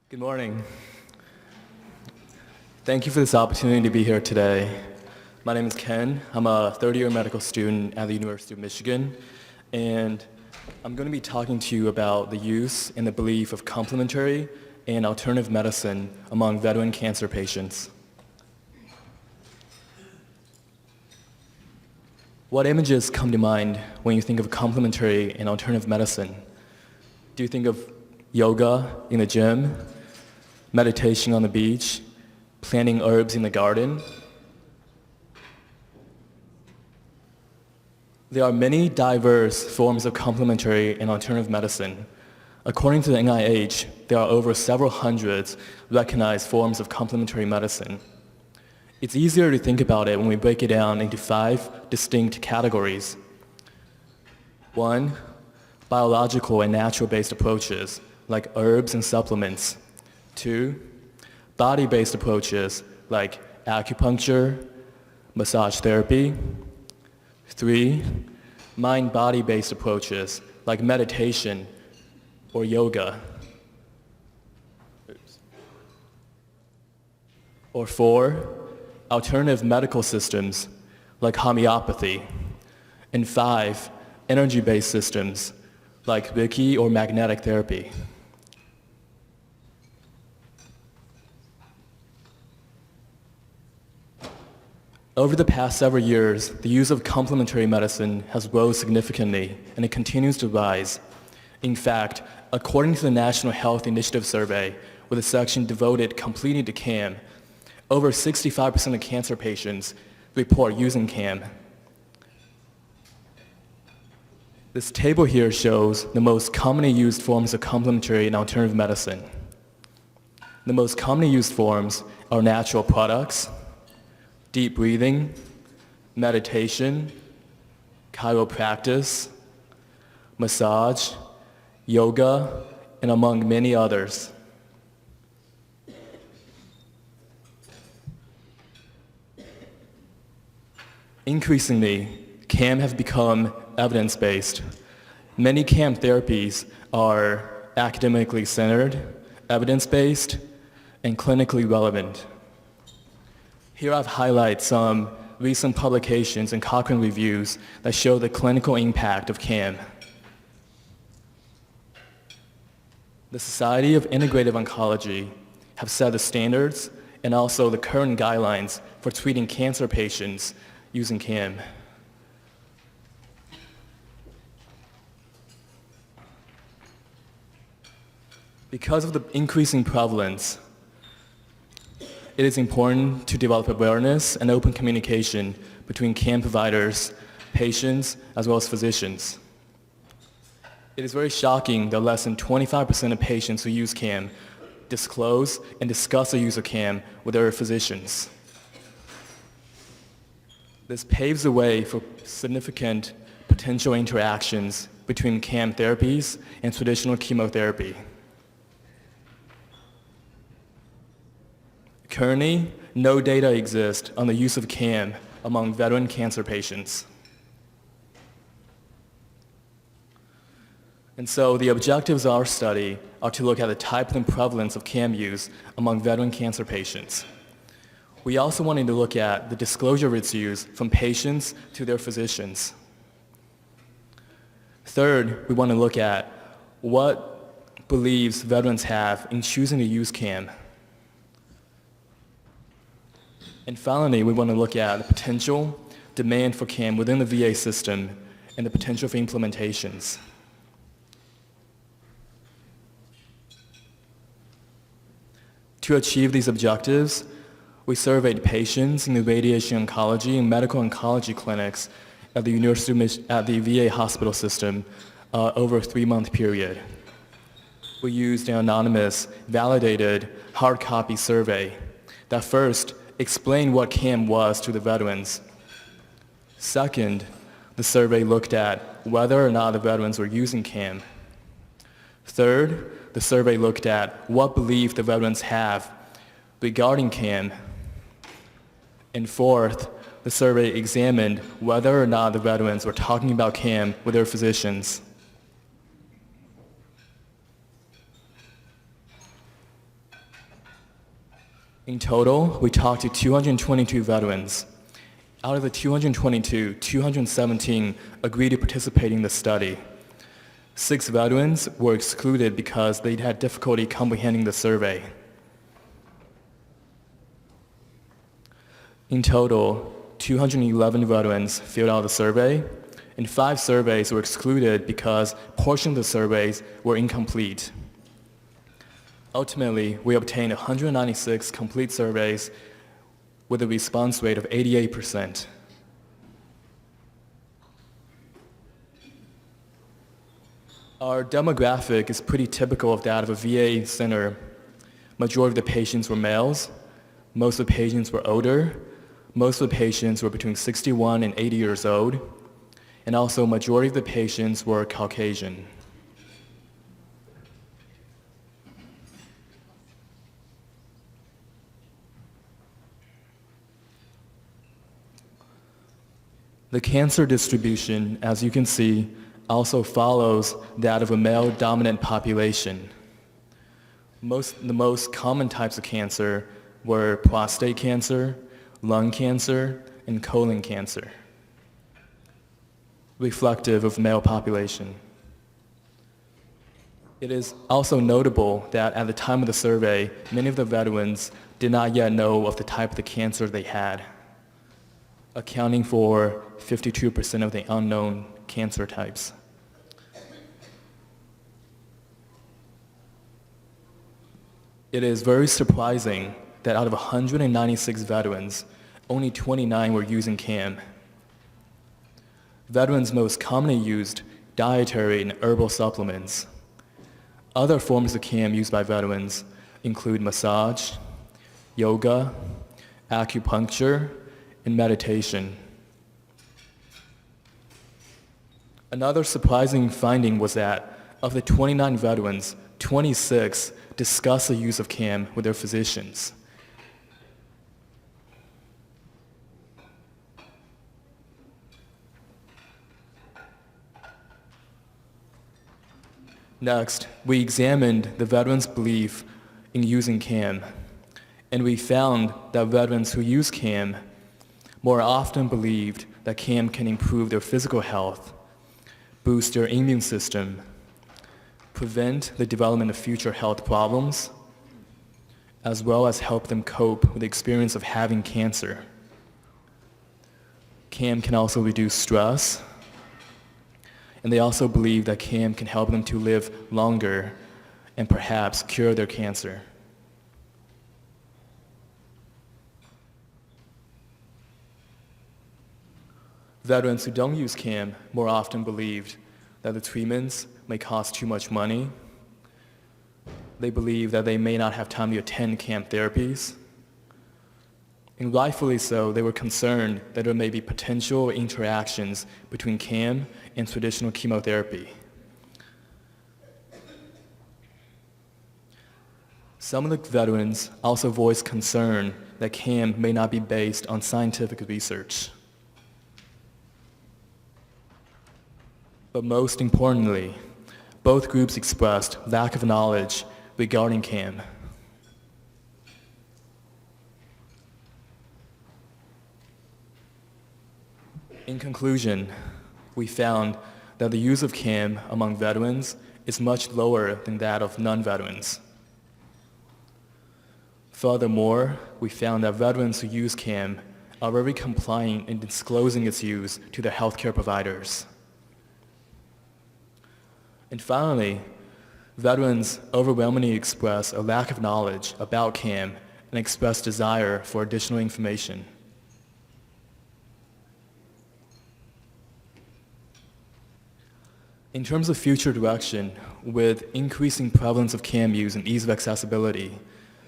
Good morning. Thank you for this opportunity to be here today. My name is Ken. I'm a third-year medical student at the University of Michigan, and I'm going to be talking to you about the use and the belief of complementary and alternative medicine among veteran cancer patients. What images come to mind when you think of complementary and alternative medicine? Do you think of yoga in the gym, meditation on the beach, planting herbs in the garden? There are many diverse forms of complementary and alternative medicine. According to the NIH, there are over several hundred recognized forms of complementary medicine. It's easier to think about it when we break it down into 5 distinct categories. 1, biological and natural-based approaches, like herbs and supplements. 2, body-based approaches, like acupuncture, massage therapy. 3, mind-body-based approaches, like meditation or yoga. Or 4, alternative medical systems, like homeopathy. And 5, energy-based systems, like Reiki or magnetic therapy. Over the past several years, the use of complementary medicine has grown significantly, and it continues to rise. In fact, according to the National Health Initiative Survey, with a section devoted completely to CAM, over 65% of cancer patients report using CAM. This table here shows the most commonly used forms of complementary and alternative medicine. The most commonly used forms are natural products, deep breathing, meditation, chiropractic, massage, yoga, and among many others. Increasingly, CAM has become evidence-based. Many CAM therapies are academically centered, evidence-based, and clinically relevant. Here I've highlighted some recent publications and Cochrane reviews that show the clinical impact of CAM. The Society of Integrative Oncology have set the standards and also the current guidelines for treating cancer patients using CAM. Because of the increasing prevalence, it is important to develop awareness and open communication between CAM providers, patients, as well as physicians. It is very shocking that less than 25% of patients who use CAM disclose and discuss the use of CAM with their physicians. This paves the way for significant potential interactions between CAM therapies and traditional chemotherapy. Currently, no data exists on the use of CAM among veteran cancer patients. And so the objectives of our study are to look at the type and prevalence of CAM use among veteran cancer patients. We also wanted to look at the disclosure of its use from patients to their physicians. Third, we want to look at what beliefs veterans have in choosing to use CAM. And finally, we want to look at the potential demand for CAM within the VA system and the potential for implementations. To achieve these objectives, we surveyed patients in the radiation oncology and medical oncology clinics at the VA hospital system over a 3-month period. We used an anonymous, validated, hard copy survey that first explained what CAM was to the veterans. Second, the survey looked at whether or not the veterans were using CAM. Third, the survey looked at what belief the veterans have regarding CAM. And fourth, the survey examined whether or not the veterans were talking about CAM with their physicians. In total, we talked to 222 veterans. Out of the 222, 217 agreed to participate in the study. 6 veterans were excluded because they had difficulty comprehending the survey. In total, 211 veterans filled out the survey, and 5 surveys were excluded because portions of the surveys were incomplete. Ultimately, we obtained 196 complete surveys with a response rate of 88%. Our demographic is pretty typical of that of a VA center. Majority of the patients were males. Most of the patients were older. Most of the patients were between 61 and 80 years old. And also, majority of the patients were Caucasian. The cancer distribution, as you can see, also follows that of a male-dominant population. The most common types of cancer were prostate cancer, lung cancer, and colon cancer, reflective of male population. It is also notable that at the time of the survey, many of the veterans did not yet know of the type of the cancer they had, accounting for 52% of the unknown cancer types. It is very surprising that out of 196 veterans, only 29 were using CAM. Veterans most commonly used dietary and herbal supplements. Other forms of CAM used by veterans include massage, yoga, acupuncture, and meditation. Another surprising finding was that of the 29 veterans, 26 discussed the use of CAM with their physicians. Next, we examined the veterans' belief in using CAM, and we found that veterans who use CAM more often believed that CAM can improve their physical health, boost their immune system, prevent the development of future health problems, as well as help them cope with the experience of having cancer. CAM can also reduce stress, and they also believe that CAM can help them to live longer and perhaps cure their cancer. Veterans who don't use CAM more often believed that the treatments may cost too much money. They believe that they may not have time to attend CAM therapies. And rightfully so, they were concerned that there may be potential interactions between CAM and traditional chemotherapy. Some of the veterans also voiced concern that CAM may not be based on scientific research. But most importantly, both groups expressed lack of knowledge regarding CAM. In conclusion, we found that the use of CAM among veterans is much lower than that of non-veterans. Furthermore, we found that veterans who use CAM are very compliant in disclosing its use to their healthcare providers. And finally, veterans overwhelmingly express a lack of knowledge about CAM and express desire for additional information. In terms of future direction, with increasing prevalence of CAM use and ease of accessibility,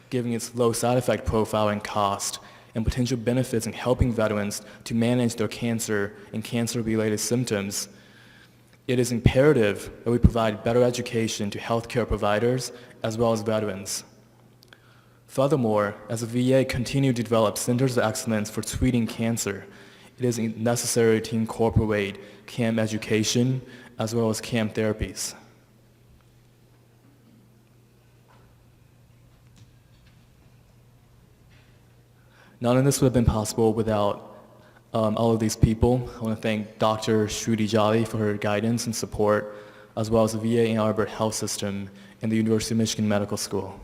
given its low side effect profile and cost, and potential benefits in helping veterans to manage their cancer and cancer-related symptoms, it is imperative that we provide better education to healthcare providers as well as veterans. Furthermore, as the VA continues to develop centers of excellence for treating cancer, it is necessary to incorporate CAM education as well as CAM therapies. None of this would have been possible without all of these people. I want to thank Dr. Shruti Jolly for her guidance and support, as well as the VA Ann Arbor Health System and the University of Michigan Medical School.